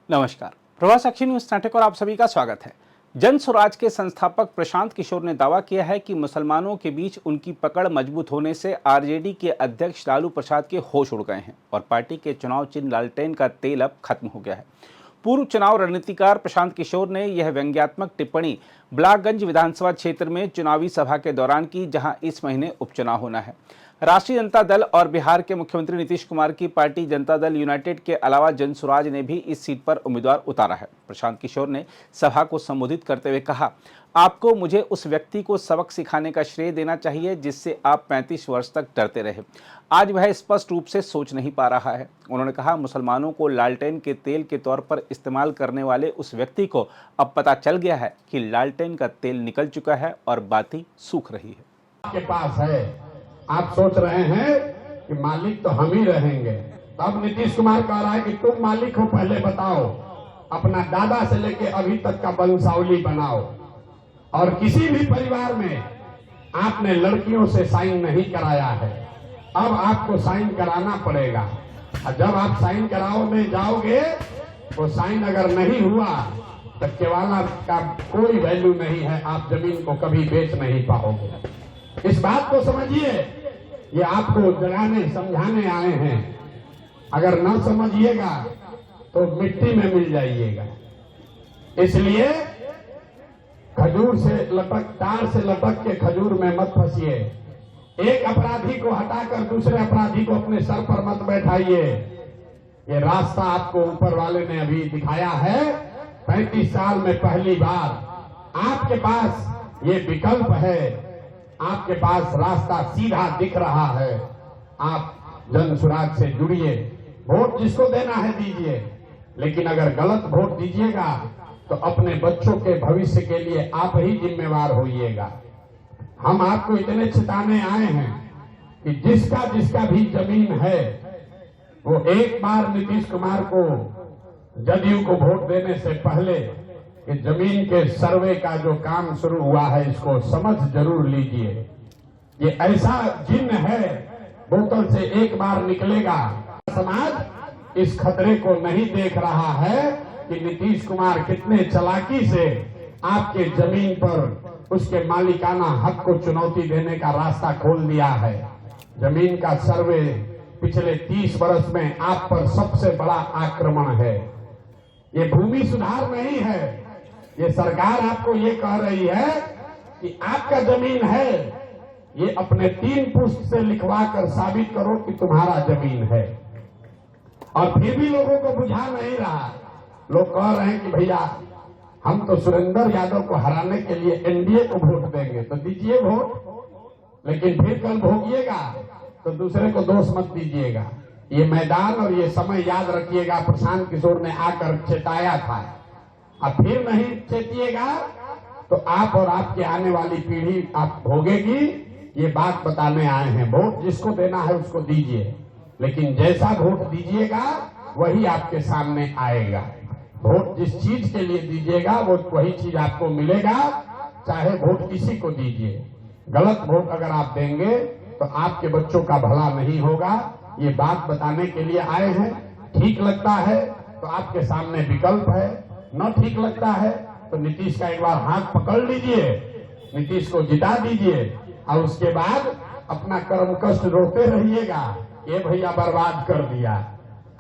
नमस्कार, प्रवास साक्षी न्यूज नाटक और आप सभी का स्वागत है। जन स्वराज के संस्थापक प्रशांत किशोर ने दावा किया है कि मुसलमानों के बीच उनकी पकड़ मजबूत होने से आरजेडी के अध्यक्ष लालू प्रसाद के होश उड़ गए हैं और पार्टी के चुनाव चिन्ह लालटेन का तेल अब खत्म हो गया है। पूर्व चुनाव रणनीतिकार प्रशांत किशोर ने यह व्यंग्यात्मक टिप्पणी ब्लाकगंज विधानसभा क्षेत्र में चुनावी सभा के दौरान की, जहां इस महीने उपचुनाव होना है। राष्ट्रीय जनता दल और बिहार के मुख्यमंत्री नीतीश कुमार की पार्टी जनता दल यूनाइटेड के अलावा जन स्वराज ने भी इस सीट पर उम्मीदवार उतारा है। प्रशांत किशोर ने सभा को संबोधित करते हुए कहा, आपको मुझे उस व्यक्ति को सबक सिखाने का श्रेय देना चाहिए जिससे आप 35 वर्ष तक डरते रहे। आज वह स्पष्ट रूप से सोच नहीं पा रहा है। उन्होंने कहा, मुसलमानों को लालटेन के तेल के तौर पर इस्तेमाल करने वाले उस व्यक्ति को अब पता चल गया है कि लालटेन का तेल निकल चुका है और बाती सूख रही है। आपके पास है, आप सोच रहे हैं कि मालिक तो हम ही रहेंगे। तो अब नीतीश कुमार कह रहा है कि तुम मालिक हो, पहले बताओ, अपना दादा से लेके अभी तक का वंशावली बनाओ। और किसी भी परिवार में आपने लड़कियों से साइन नहीं कराया है, अब आपको साइन कराना पड़ेगा। और जब आप साइन कराओगे जाओगे, वो साइन अगर नहीं हुआ तो केवाला का कोई वैल्यू नहीं है, आप जमीन को कभी बेच नहीं पाओगे। इस बात को समझिए, ये आपको जगाने समझाने आए हैं। अगर न समझिएगा तो मिट्टी में मिल जाइएगा। इसलिए खजूर से लटक, तार से लटक के खजूर में मत फंसिए। एक अपराधी को हटाकर दूसरे अपराधी को अपने सर पर मत बैठाइए। ये रास्ता आपको ऊपर वाले ने अभी दिखाया है। 35 साल में पहली बार आपके पास ये विकल्प है, आपके पास रास्ता सीधा दिख रहा है। आप जन स्वराज से जुड़िए, वोट जिसको देना है दीजिए, लेकिन अगर गलत वोट दीजिएगा तो अपने बच्चों के भविष्य के लिए आप ही जिम्मेवार होइएगा। हम आपको इतने चेताने आए हैं कि जिसका जिसका भी जमीन है वो एक बार नीतीश कुमार को, जदयू को वोट देने से पहले कि जमीन के सर्वे का जो काम शुरू हुआ है इसको समझ जरूर लीजिए। ये ऐसा जिन्न है, बोतल से एक बार निकलेगा। समाज इस खतरे को नहीं देख रहा है कि नीतीश कुमार कितने चालाकी से आपके जमीन पर उसके मालिकाना हक को चुनौती देने का रास्ता खोल दिया है। जमीन का सर्वे पिछले 30 वर्ष में आप पर सबसे बड़ा आक्रमण है। ये भूमि सुधार नहीं है, ये सरकार आपको ये कह रही है कि आपका जमीन है, ये अपने 3 पुस्त से लिखवा कर साबित करो कि तुम्हारा जमीन है। और फिर भी लोगों को बुझा नहीं रहा। लोग कह रहे हैं कि भैया हम तो सुरेंद्र यादव को हराने के लिए एनडीए को वोट देंगे, तो दीजिए वोट, लेकिन फिर कल भोगिएगा तो दूसरे को दोष मत दीजिएगा। ये मैदान और ये समय याद रखिएगा, प्रशांत किशोर ने आकर चेताया था। अब फिर नहीं चेतिएगा तो आप और आपके आने वाली पीढ़ी आप भोगेगी। ये बात बताने आए हैं। वोट जिसको देना है उसको दीजिए, लेकिन जैसा वोट दीजिएगा वही आपके सामने आएगा। वोट जिस चीज के लिए दीजिएगा वो वही चीज आपको मिलेगा, चाहे वोट किसी को दीजिए। गलत वोट अगर आप देंगे तो आपके बच्चों का भला नहीं होगा। ये बात बताने के लिए आए हैं। ठीक लगता है तो आपके सामने विकल्प है, न ठीक लगता है तो नीतीश का एक बार हाथ पकड़ लीजिए, नीतीश को जिता दीजिए और उसके बाद अपना कर्म कष्ट रोते रहिएगा। ये भैया बर्बाद कर दिया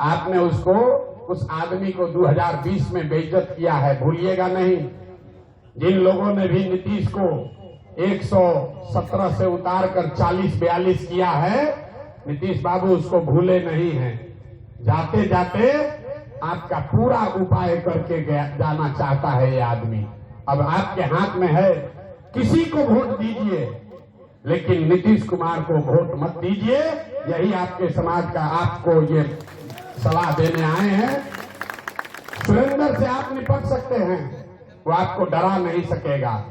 आपने उसको, उस आदमी को 2020 में बेइज्जत किया है, भूलिएगा नहीं। जिन लोगों ने भी नीतीश को 117 से उतार कर 40-42 किया है, नीतीश बाबू उसको भूले नहीं हैं। जाते जाते आपका पूरा उपाय करके जाना चाहता है ये आदमी। अब आपके हाथ में है, किसी को वोट दीजिए, लेकिन नीतीश कुमार को वोट मत दीजिए। यही आपके समाज का आपको ये सलाह देने आए हैं। सुरेंद्र से आप निपट सकते हैं, वो आपको डरा नहीं सकेगा,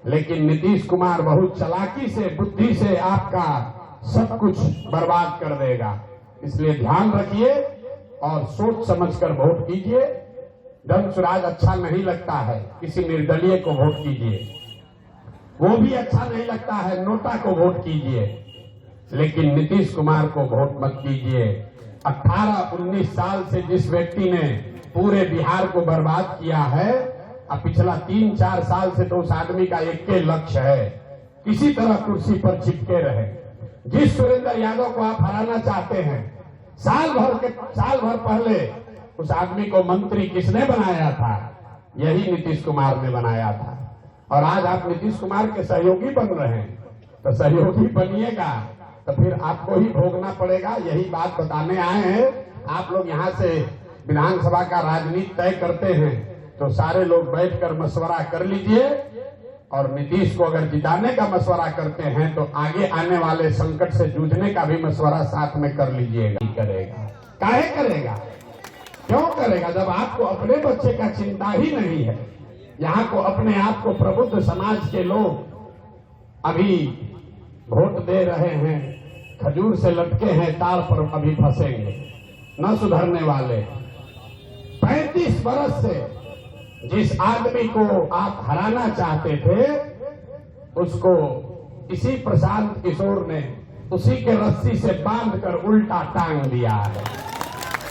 लेकिन नीतीश कुमार बहुत चालाकी से, बुद्धि से आपका सब कुछ बर्बाद कर देगा। इसलिए ध्यान रखिए और सोच समझकर वोट कीजिए। जन स्वराज अच्छा नहीं लगता है, किसी निर्दलीय को वोट कीजिए। वो भी अच्छा नहीं लगता है, नोटा को वोट कीजिए, लेकिन नीतीश कुमार को वोट मत कीजिए। 18-19 साल से जिस व्यक्ति ने पूरे बिहार को बर्बाद किया है। अब पिछला 3-4 साल से तो उस आदमी का एक के लक्ष्य है, किसी तरह कुर्सी पर चिपके रहे। जिस सुरेंद्र यादव को आप हराना चाहते हैं, साल भर पहले उस आदमी को मंत्री किसने बनाया था? यही नीतीश कुमार ने बनाया था। और आज आप नीतीश कुमार के सहयोगी बन रहे हैं, तो सहयोगी बनिएगा तो फिर आपको ही भोगना पड़ेगा। यही बात बताने आए हैं। आप लोग यहाँ से विधानसभा का राजनीति तय करते हैं, तो सारे लोग बैठकर मशवरा कर लीजिए, और नीतीश को अगर जिताने का मशवरा करते हैं तो आगे आने वाले संकट से जूझने का भी मशवरा साथ में कर लीजिएगा। करेगा, काहे करेगा, क्यों करेगा? जब आपको अपने बच्चे का चिंता ही नहीं है। यहाँ को अपने आप को प्रबुद्ध समाज के लोग अभी वोट दे रहे हैं, खजूर से लटके हैं, तार पर अभी फंसेंगे, न सुधरने वाले। 35 बरस से जिस आदमी को आप हराना चाहते थे, उसको इसी प्रशांत किशोर ने उसी के रस्सी से बांधकर उल्टा टांग दिया है।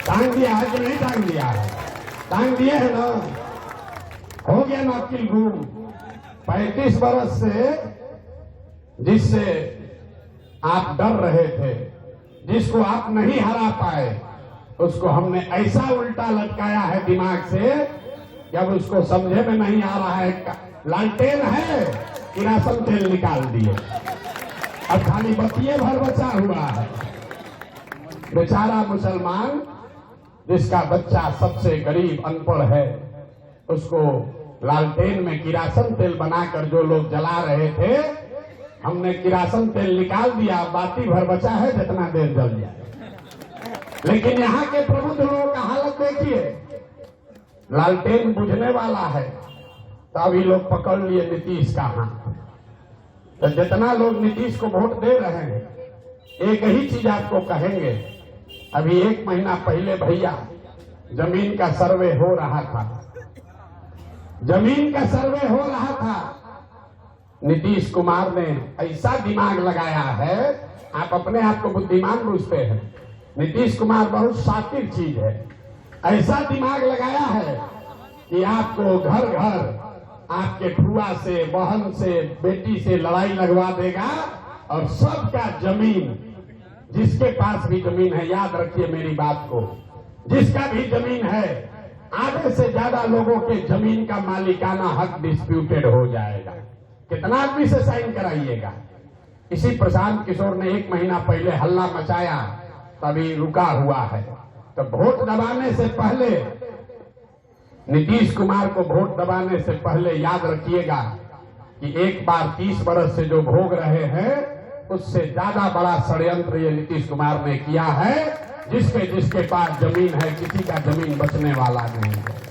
टांग दिया है कि नहीं टांग दिया है? टांग दिए है ना, हो गया ना अकिल गुम। 35 बरस से जिससे आप डर रहे थे, जिसको आप नहीं हरा पाए, उसको हमने ऐसा उल्टा लटकाया है दिमाग से कि अब उसको समझे में नहीं आ रहा है। लालटेन है, किरासन तेल निकाल दिए, अब खाली बतिये भर बचा हुआ है। बेचारा मुसलमान जिसका बच्चा सबसे गरीब अनपढ़ है, उसको लालटेन में किरासन तेल बनाकर जो लोग जला रहे थे, हमने किरासन तेल निकाल दिया, बाती भर बचा है, जितना देर जल जाए। लेकिन यहाँ के प्रबुद्ध लोगों का हालत देखिए, लालटेन बुझने वाला है तो अभी लोग पकड़ लिए नीतीश का हाथ। तो जितना लोग नीतीश को वोट दे रहे हैं, एक ही चीज आपको कहेंगे। अभी 1 महीना पहले भैया जमीन का सर्वे हो रहा था, जमीन का सर्वे हो रहा था। नीतीश कुमार ने ऐसा दिमाग लगाया है, आप अपने आप को बुद्धिमान पूछते हैं, नीतीश कुमार बहुत शातिर चीज है। ऐसा दिमाग लगाया है कि आपको घर घर आपके फुआ से, बहन से, बेटी से लड़ाई लगवा देगा, और सबका जमीन, जिसके पास भी जमीन है, याद रखिए मेरी बात को, जिसका भी जमीन है, आधे से ज्यादा लोगों के जमीन का मालिकाना हक डिस्प्यूटेड हो जाएगा। कितना आदमी से साइन कराइएगा? इसी प्रशांत किशोर ने 1 महीना पहले हल्ला मचाया, तभी रुका हुआ है। तो वोट दबाने से पहले, नीतीश कुमार को वोट दबाने से पहले याद रखिएगा कि एक बार 30 बरस से जो भोग रहे हैं, उससे ज्यादा बड़ा षड्यंत्र ये नीतीश कुमार ने किया है। जिसके पास जमीन है, किसी का जमीन बचने वाला नहीं है।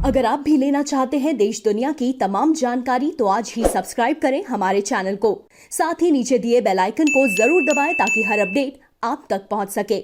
अगर आप भी लेना चाहते हैं देश दुनिया की तमाम जानकारी, तो आज ही सब्सक्राइब करें हमारे चैनल को। साथ ही नीचे दिए बेल आइकन को जरूर दबाएं ताकि हर अपडेट आप तक पहुंच सके।